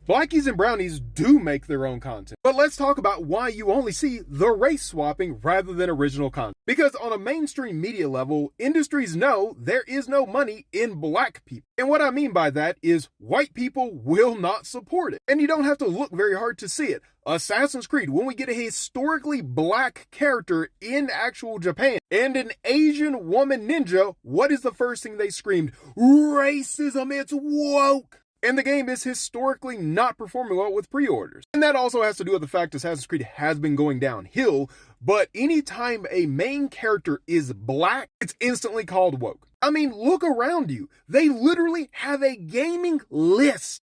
Blackies and brownies do make their own content. But let's talk about why you only see the race swapping rather than original content. Because on a mainstream media level, industries know there is no money in black people. And what I mean by that is white people will not support it. And you don't have to look very hard to see it. Assassin's Creed, when we get a historically black character in actual Japan and an Asian woman ninja, what is the first thing they screamed? Racism, it's woke! And the game is historically not performing well with pre-orders. And that also has to do with the fact Assassin's Creed has been going downhill, but anytime a main character is black, it's instantly called woke. I mean, look around you. They literally have a gaming list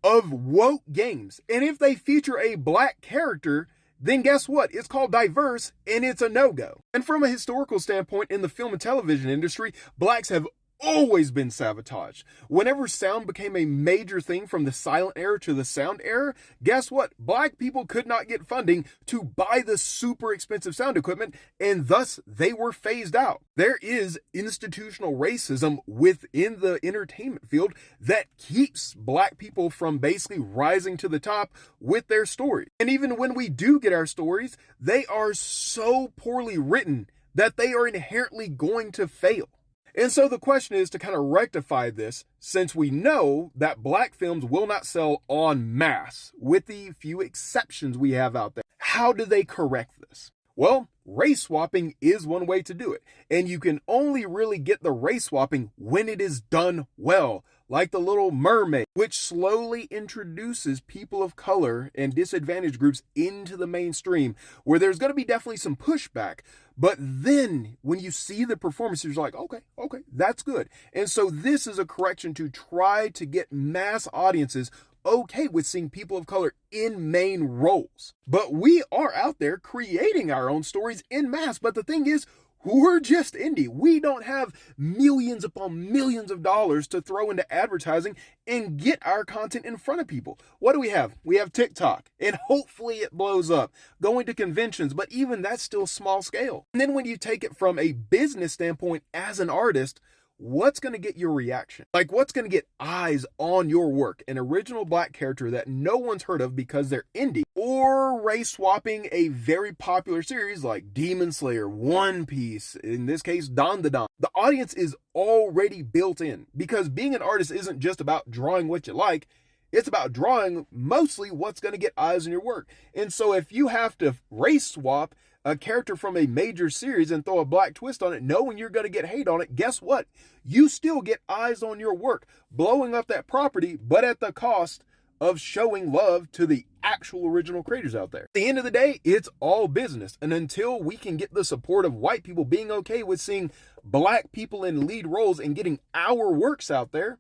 of woke games. And if they feature a black character, then guess what? It's called diverse and it's a no-go. And from a historical standpoint in the film and television industry, blacks have always been sabotaged. Whenever sound became a major thing from the silent era to the sound era, guess what? Black people could not get funding to buy the super expensive sound equipment, and thus they were phased out. There is institutional racism within the entertainment field that keeps black people from basically rising to the top with their story. And even when we do get our stories, they are so poorly written that they are inherently going to fail. And so the question is to kind of rectify this, since we know that black films will not sell en masse, with the few exceptions we have out there. How do they correct this? Well, race swapping is one way to do it. And you can only really get the race swapping when it is done well, like The Little Mermaid, which slowly introduces people of color and disadvantaged groups into the mainstream, where there's going to be definitely some pushback. But then when you see the performances, you're like, okay, that's good. And so this is a correction to try to get mass audiences okay with seeing people of color in main roles. But we are out there creating our own stories in mass. But the thing is, we're just indie. We don't have millions upon millions of dollars to throw into advertising and get our content in front of people. What do we have? We have TikTok, and hopefully it blows up. Going to conventions, but even that's still small scale. And then when you take it from a business standpoint as an artist, what's going to get your reaction? Like, what's going to get eyes on your work? An original black character that no one's heard of because they're indie, or race swapping a very popular series like Demon Slayer, One Piece, in this case, Don the Don. The audience is already built in, because being an artist isn't just about drawing what you like. It's about drawing mostly what's going to get eyes on your work. And so if you have to race swap a character from a major series and throw a black twist on it, knowing you're going to get hate on it, guess what? You still get eyes on your work, blowing up that property, but at the cost of showing love to the actual original creators out there. At the end of the day, it's all business. And until we can get the support of white people being okay with seeing black people in lead roles and getting our works out there,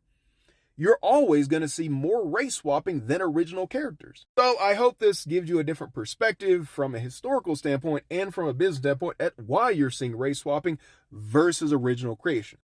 you're always going to see more race swapping than original characters. So I hope this gives you a different perspective from a historical standpoint and from a business standpoint at why you're seeing race swapping versus original creation.